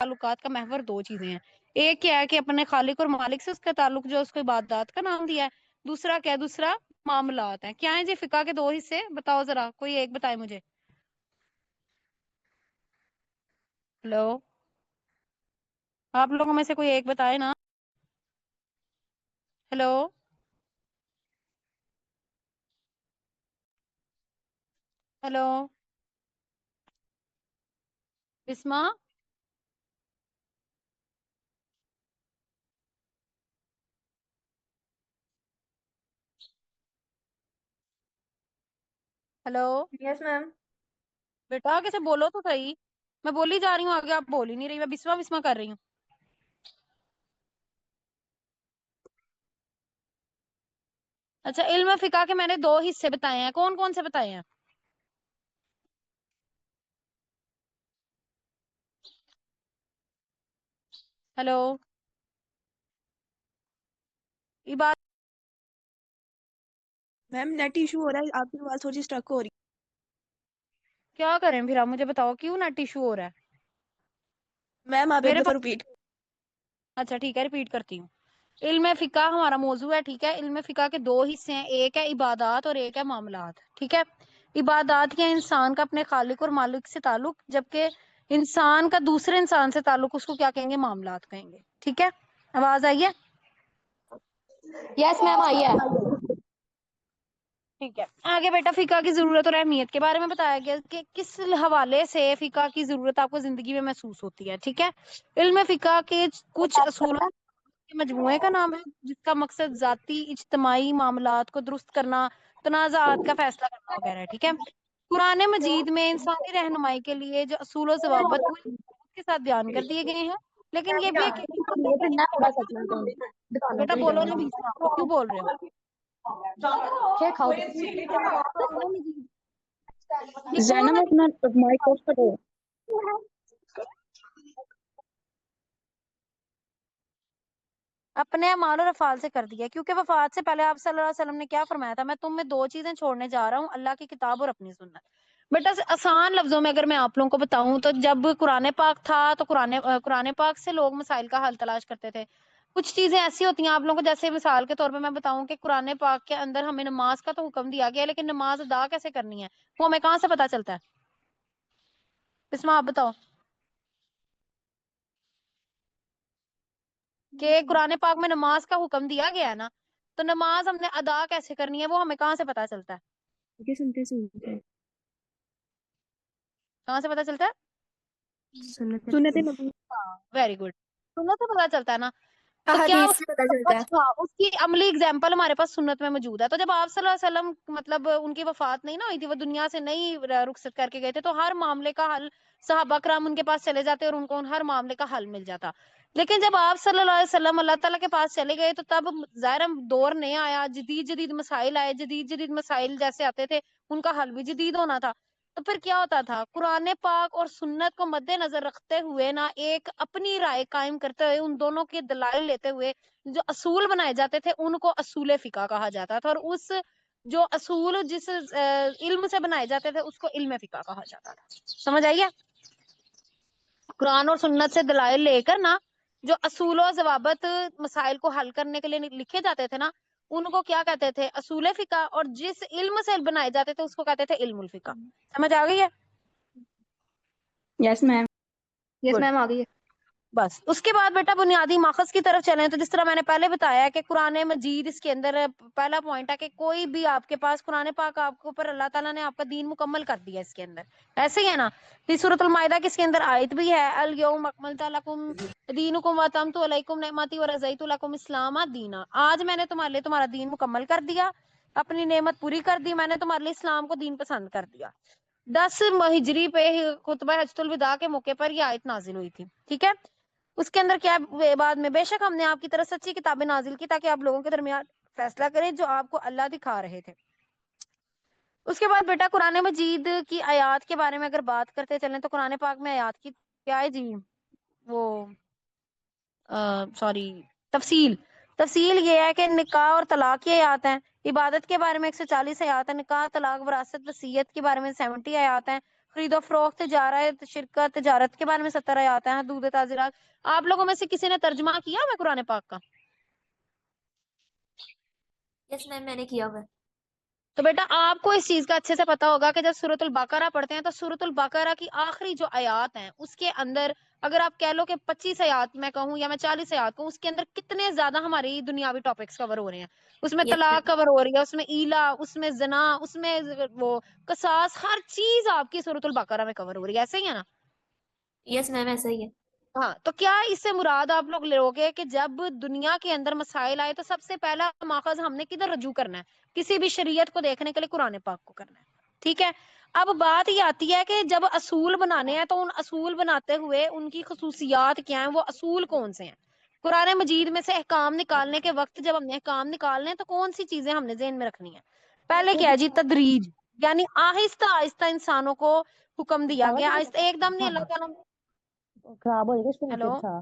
تعلقات کا محور دو چیزیں ہیں. ایک کیا ہے کہ اپنے خالق اور مالک سے اس کا تعلق جو اس کو عبادات کا نام دیا ہے. دوسرا کیا ہے؟ دوسرا معاملات ہیں. کیا ہیں جی فقہ کے دو حصے؟ بتاؤ ذرا، کوئی ایک بتائے مجھے. ہلو، آپ لوگوں میں سے کوئی ایک بتائے نا. ہلو، ہلو بسما، ہلو یس میم. بیٹا کیسے بولو تو صحیح. میں بولی جا رہی ہوں آگے، آپ بول ہی نہیں رہی. میں بسما بسما کر رہی ہوں. اچھا، علم فقہ کے میں نے دو حصے بتائے ہیں. کون کون سے بتائے ہیں؟ ہلو، یہ بات میم نیٹ ایشو ہو رہا ہے، آپ کی آواز تھوڑی اسٹرک ہو رہی کیا کریں پھر؟ آپ مجھے بتاؤ کیوں نیٹ ایشو ہو رہا ہے ہے. میم آپ ایک میرے دفعہ پاس؟ ریپیٹ. اچھا ٹھیک ہے، ریپیٹ کرتی ہوں. علم فقہ ہمارا موضوع ہے. ٹھیک ہے، علم فقہ کے دو حصے ہیں. ایک ہے عبادات اور ایک ہے معاملات. ٹھیک ہے، عبادات کیا انسان کا اپنے خالق اور مالک سے تعلق، جبکہ انسان کا دوسرے انسان سے تعلق اس کو کیا کہیں گے؟ معاملات کہیں گے. ٹھیک ہے، آواز آئی ہے؟ یس میم آئی ہے. ٹھیک ہے، آگے بیٹا فقہ کی ضرورت اور اہمیت کے بارے میں بتایا گیا کہ کس حوالے سے فقہ کی ضرورت آپ کو زندگی میں محسوس ہوتی ہے. ٹھیک ہے، علم فقہ کے کچھ اصول کے مجموعے کا نام ہے جس کا مقصد ذاتی اجتماعی معاملات کو درست کرنا، تنازعات کا فیصلہ کرنا وغیرہ ہے. ٹھیک ہے، قرآن مجید میں انسانی رہنمائی کے لیے جو اصول و ضوابط کے ساتھ بیان کر دیے گئے ہیں، لیکن یہ بھی ایک بیٹا بولو نا بیچ میں، آپ کیوں بول رہے ہو؟ یہ کون زینب ہے؟ اپنا مائک آف کرو. اپنے اعمال اور افعال سے کر دیا، کیونکہ وفات سے پہلے آپ صلی اللہ علیہ وسلم نے کیا فرمایا تھا؟ میں تم میں دو چیزیں چھوڑنے جا رہا ہوں، اللہ کی کتاب اور اپنی سنت. بیٹا آسان لفظوں میں اگر میں آپ لوگوں کو بتاؤں تو جب قرآن پاک تھا تو قرآن پاک سے لوگ مسائل کا حل تلاش کرتے تھے. کچھ چیزیں ایسی ہوتی ہیں آپ لوگوں کو، جیسے مثال کے طور پہ میں بتاؤں کہ قرآن پاک کے اندر ہمیں نماز کا تو حکم دیا گیا، لیکن نماز ادا کیسے کرنی ہے وہ ہمیں کہاں سے پتا چلتا ہے؟ اس میں آپ بتاؤ کہ قرآن پاک میں نماز کا حکم دیا گیا ہے نا، تو نماز ہم نے ادا کیسے کرنی ہے وہ ہمیں کہاں سے پتا چلتا ہے؟ کہاں سے پتا چلتا ہے؟ سنت نبی ہاں ویری گڈ، سنت سے پتا چلتا ہے نا. تو کیا احادیث اس سے پتا چلتا ہے. اس کی عملی اگزامپل ہمارے پاس سنت میں موجود ہے. تو جب آپ صلی اللہ علیہ وسلم مطلب ان کی وفات نہیں نہ ہوئی تھی، وہ دنیا سے نہیں رخصت کر کے گئے تھے، تو ہر معاملے کا حل صحابہ کرام ان کے پاس چلے جاتے اور ان کو ہر معاملے کا حل مل جاتا. لیکن جب آپ صلی اللہ علیہ وسلم اللہ تعالیٰ کے پاس چلے گئے تو تب ظاہر دور نیا آیا، جدید جدید مسائل آئے، جدید جدید مسائل جیسے آتے تھے ان کا حل بھی جدید ہونا تھا. تو پھر کیا ہوتا تھا؟ قرآن پاک اور سنت کو مد نظر رکھتے ہوئے نا ایک اپنی رائے قائم کرتے ہوئے ان دونوں کے دلائل لیتے ہوئے جو اصول بنائے جاتے تھے ان کو اصول فقہ کہا جاتا تھا، اور اس جو اصول جس علم سے بنائے جاتے تھے اس کو علم فقہ کہا جاتا تھا. سمجھ آئیے؟ قرآن اور سنت سے دلائل لے کر نا جو اصول و ضوابط مسائل کو حل کرنے کے لیے لکھے جاتے تھے نا ان کو کیا کہتے تھے؟ اصول فقہ. اور جس علم سے بنائے جاتے تھے اس کو کہتے تھے علم الفقہ. سمجھ آ گئی ہے؟ یس میم. Yes good. میم آ گئی ہے. بس اس کے بعد بیٹا بنیادی ماخذ کی طرف چلیں تو جس طرح میں نے پہلے بتایا کہ قرآن مجید اس کے اندر پہلا پوائنٹ ہے کہ کوئی بھی آپ کے پاس قرآن پاک آپ کے اوپر اللہ تعالیٰ نے آپ کا دین مکمل کر دیا اس کے اندر. ایسے ہی ہے نا؟ سورۃ المائدہ کس کے اندر آیت بھی ہے، الیوم اکملت لکم دینکم واتممت علیکم نعمتی ورضیت لکم الاسلام دینا. آج میں نے تمہارے لیے تمہارا دین مکمل کر دیا، اپنی نعمت پوری کر دی، میں نے تمہارے لیے اسلام کو دین پسند کر دیا. 10 ہجری پہ خطبہ حجۃ الوداع کے موقع پر یہ آیت نازل ہوئی تھی. ٹھیک ہے، اس کے اندر کیا بعد میں بے شک ہم نے آپ کی طرف سچی کتابیں نازل کی تاکہ آپ لوگوں کے درمیان فیصلہ کریں جو آپ کو اللہ دکھا رہے تھے. اس کے بعد بیٹا قرآن مجید کی آیات کے بارے میں اگر بات کرتے چلیں تو قرآن پاک میں آیات کی کیا ہے جی وہ تفصیل یہ ہے کہ نکاح اور طلاق کی آیات ہیں. عبادت کے بارے میں 140 آیات ہیں. نکاح، طلاق، وراثت، وصیت کے بارے میں 70 آیات ہیں. خرید و فروخت، تجارت، شرکت، تجارت کے بارے میں 70 آیات ہیں. حدود تعزیرات. آپ لوگوں میں سے کسی نے ترجمہ کیا ہے قرآن پاک کا؟ یس میم میں نے کیا ہوا ہے. تو بیٹا آپ کو اس چیز کا اچھے سے پتا ہوگا کہ جب سورۃ البقرہ پڑھتے ہیں تو سورۃ البقرہ کی آخری جو آیات ہیں اس کے اندر اگر آپ کہہ لو کہ 25 آیات میں کہوں یا میں 40 آیات کہوں، اس کے اندر کتنے زیادہ ہماری دنیاوی ٹاپکس کور ہو رہے ہیں. اس میں یس طلاق میم. کور ہو رہی ہے، اس میں ایلا، اس میں زنا، اس میں وہ قصاص، ہر چیز آپ کی سورۃ البقرہ میں کور ہو رہی ہے. ایسے ہی ہے نا؟ یس میم ایسا ہی ہے. ہاں، تو کیا اس سے مراد آپ لوگ لو گے کہ جب دنیا کے اندر مسائل آئے تو سب سے پہلا ماخذ ہم نے کدھر رجوع کرنا ہے؟ کسی بھی شریعت کو دیکھنے کے لیے قرآن پاک کو کرنا ہے. ٹھیک ہے. اب بات یہ آتی ہے کہ جب اصول بنانے ہیں تو ان اصول بناتے ہوئے ان کی خصوصیات کیا ہیں، وہ اصول کون سے ہیں؟ قرآن مجید میں سے احکام نکالنے کے وقت جب ہم نے احکام نکالنے ہیں تو کون سی چیزیں ہم نے ذہن میں رکھنی ہے؟ پہلے کیا ہے جی؟ تدریج، یعنی آہستہ آہستہ انسانوں کو حکم دیا گیا. آہستہ ایک دم نہیں. اللہ تعالیٰ خراب ہو جائے گا. ہیلو،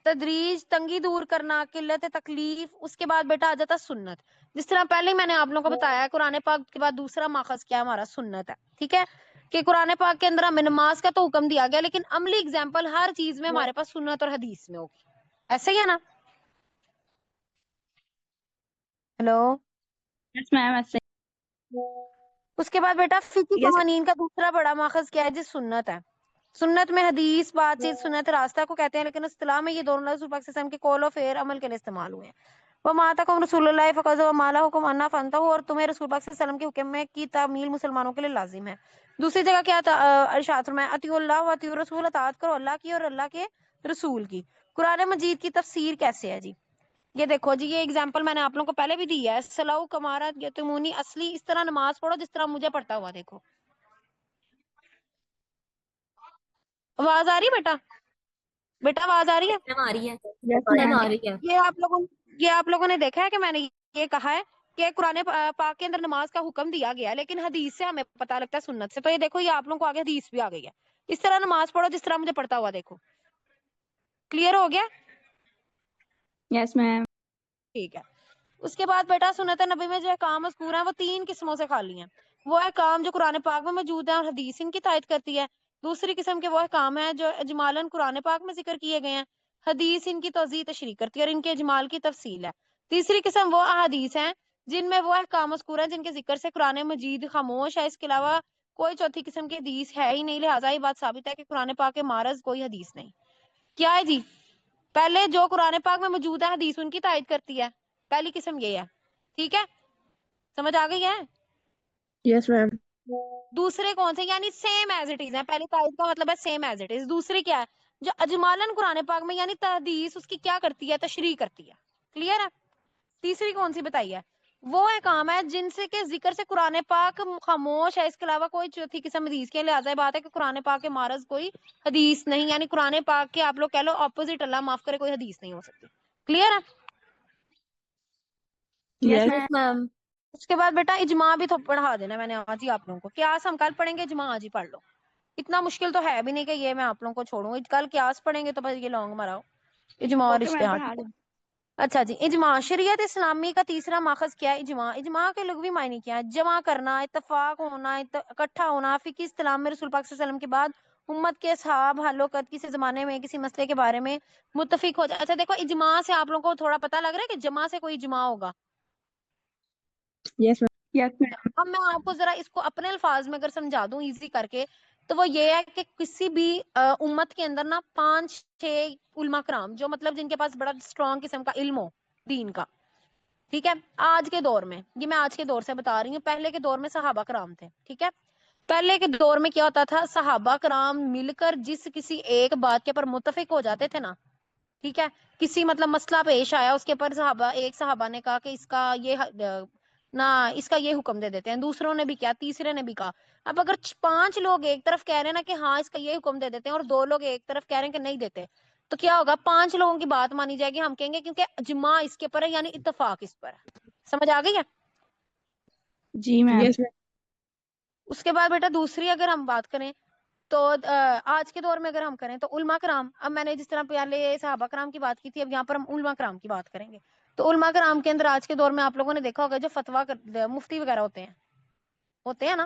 تدریج، تنگی دور کرنا، قلت تکلیف. اس کے بعد بیٹا آ جاتا سنت. جس طرح پہلے میں نے آپ لوگوں کو بتایا ہے قرآن پاک کے بعد دوسرا ماخذ کیا ہے ہمارا؟ سنت ہے. ٹھیک ہے کہ قرآن پاک کے اندر ہمیں نماز کا تو حکم دیا گیا لیکن عملی اگزامپل ہر چیز میں ہمارے پاس سنت اور حدیث میں ہوگی. ایسے ہی ہے نا؟ ہیلو. یس میم ایسے. اس کے بعد بیٹا فقہی یس قوانین کا دوسرا بڑا ماخذ کیا ہے جی؟ سنت ہے. سنت میں حدیث، بات چیت، سنت راستہ کو کہتے ہیں، لیکن اصطلاح میں یہ دونوں رسول پاک صلی اللہ علیہ وسلم کے قول و فعل عمل کے لیے استعمال ہوئے ہیں. وما آتاکم رسول اللہ فخذوہ وما نہاکم عنہ فانتہوا، اور تمہیں رسول پاک صلی اللہ علیہ وسلم کے حکم میں کی تعمیل مسلمانوں کے لیے لازم ہے. دوسری جگہ کیا تھا؟ ارشاد فرمایا اطیعوا اللہ واطیعوا الرسول، اطاعت کرو اللہ کی اور اللہ کے رسول کی. قرآن مجید کی تفسیر کیسے ہے جی؟ یہ دیکھو جی، یہ اگزامپل میں نے آپ لوگوں کو پہلے بھی دی ہے. سلاؤ کمارا یتمونی، اصلی اس طرح نماز پڑھو جس طرح مجھے پڑھتا ہوا دیکھو. آواز آ رہی ہے بیٹا؟ بیٹا آواز آ رہی ہے؟ میم آ رہی ہے. یس میم میم. آ رہی ہے. یہ آپ لوگوں نے دیکھا ہے کہ میں نے یہ کہا ہے کہ قرآن پاک کے اندر نماز کا حکم دیا گیا لیکن حدیث سے ہمیں پتہ لگتا ہے سنت سے. تو یہ دیکھو، یہ آپ لوگوں کو آگے حدیث بھی آ گئی ہے. اس طرح نماز پڑھو جس طرح مجھے پڑھتا ہوا دیکھو. کلیئر ہو گیا؟ یس میم. ٹھیک ہے. اس کے بعد بیٹا سنت نبی میں جو احکام مذکور ہیں وہ 3 قسموں سے خالی ہیں. وہ احکام جو قرآن پاک میں موجود ہیں اور حدیث ان کی تائید کرتی ہے. دوسری قسم کے وہ احکام ہیں جو اجمالاً قرآن پاک میں ذکر کیے گئے ہیں، حدیث ان کی توضیح تشریح کرتی ہے اور ان کے اجمال کی تفصیل ہے. تیسری قسم وہ احادیث ہیں جن میں وہ احکام مذکور ہیں جن کے ذکر سے قرآن مجید خاموش ہے. اس کے علاوہ کوئی چوتھی قسم کی حدیث ہے ہی نہیں، لہٰذا یہ بات ثابت ہے کہ قرآن پاک کے معرض کوئی حدیث نہیں. کیا ہے جی؟ پہلے جو قرآن پاک میں موجود ہے حدیث ان کی تائید کرتی ہے. پہلی قسم یہ ہے. ٹھیک ہے، سمجھ آ گئی ہے؟ یس میم. دوسرے کون سے؟ یعنی سیم ایز اٹ از ہے. پہلی تائید کا مطلب ہے سیم ایز اٹ از. دوسری کیا ہے؟ جو اجمالاً قرآن پاک میں یعنی حدیث اس کی کیا کرتی ہے؟ تشریح کرتی ہے. کلیئر ہے؟ تیسری کون سی بتائیے؟ وہ احکام ہے جن سے کے ذکر سے قرآن پاک خاموش ہے، اس کے علاوہ کوئی چوتھی قسم حدیث کے. لہٰذا یہ بات ہے کہ قرآن پاک کے معرض کوئی حدیث نہیں، یعنی قرآن پاک کے آپ لوگ کہہ لو اپوزٹ، اللہ معاف کرے، کوئی حدیث نہیں ہو سکتی. کلیئر ہے؟ یس یس میم. اس کے بعد بیٹا اجماع بھی تو پڑھا دینا میں نے آج ہی آپ لوگوں کو. قیاس ہم کل پڑھیں گے، اجماع آج ہی پڑھ لو. اتنا مشکل تو ہے بھی نہیں کہ یہ میں آپ لوگوں کو چھوڑوں. کل قیاس پڑھیں گے تو بس یہ لانگ مراؤ. اجماع اور اوکے میم پڑھا اجتہاد. دیں. اچھا جی، اجماع شریعت اسلامی کا تیسرا ماخذ کیا ہے؟ اجماع. اجماع کے لغوی معنی کیا ہے؟ جمع کرنا، اتفاق ہونا، اکٹھا ہونا. فقہی اصطلاح میں رسول پاک صلی اللہ علیہ وسلم کے بعد امت کے اصحاب حل و عقد کسی زمانے میں کسی مسئلے کے بارے میں متفق ہو جائے. اچھا دیکھو، اجماع سے آپ لوگوں کو تھوڑا پتہ لگ رہا ہے کہ جمع سے کوئی اجماع ہوگا. یس میم. یس میم. اب میں آپ کو ذرا اس کو اپنے الفاظ میں اگر سمجھا دوں ایزی کر کے تو وہ یہ ہے کہ کسی بھی امت کے اندر نا 5-6 علماء کرام جو مطلب جن کے پاس بڑا اسٹرانگ قسم کا علم ہو دین کا. ٹھیک ہے، آج کے دور میں، یہ میں آج کے دور سے بتا رہی ہوں، پہلے کے دور میں صحابہ کرام تھے. ٹھیک ہے، پہلے کے دور میں کیا ہوتا تھا؟ صحابہ کرام مل کر جس کسی ایک بات کے پر متفق ہو جاتے تھے نا. ٹھیک ہے، کسی مطلب مسئلہ پیش آیا، اس کے پر ایک صحابہ نے کہا کہ اس کا یہ حکم دے دیتے ہیں. دوسروں نے بھی کیا، تیسرے نے بھی کہا. اب اگر 5 لوگ ایک طرف کہہ رہے ہیں نا کہ ہاں اس کا یہ حکم دے دیتے ہیں اور 2 لوگ ایک طرف کہہ رہے ہیں کہ نہیں دیتے، تو کیا ہوگا؟ 5 لوگوں کی بات مانی جائے گی. ہم کہیں گے کیونکہ اجماع اس کے پر ہے، یعنی اتفاق اس پر ہے. سمجھ آ گئی ہے؟ جی میم. یس میم. اس کے بعد بیٹا دوسری اگر ہم بات کریں تو آج کے دور میں اگر ہم کریں تو علماء کرام، اب میں نے جس طرح پہلے صحابہ کرام کی بات کی تھی، اب یہاں پر ہم علماء کرام کی بات کریں گے. تو علماء کرام کے اندر آج کے دور میں آپ لوگوں نے دیکھا ہوگا جو فتویٰ مفتی وغیرہ ہوتے ہیں نا،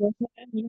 Yes, ma'am.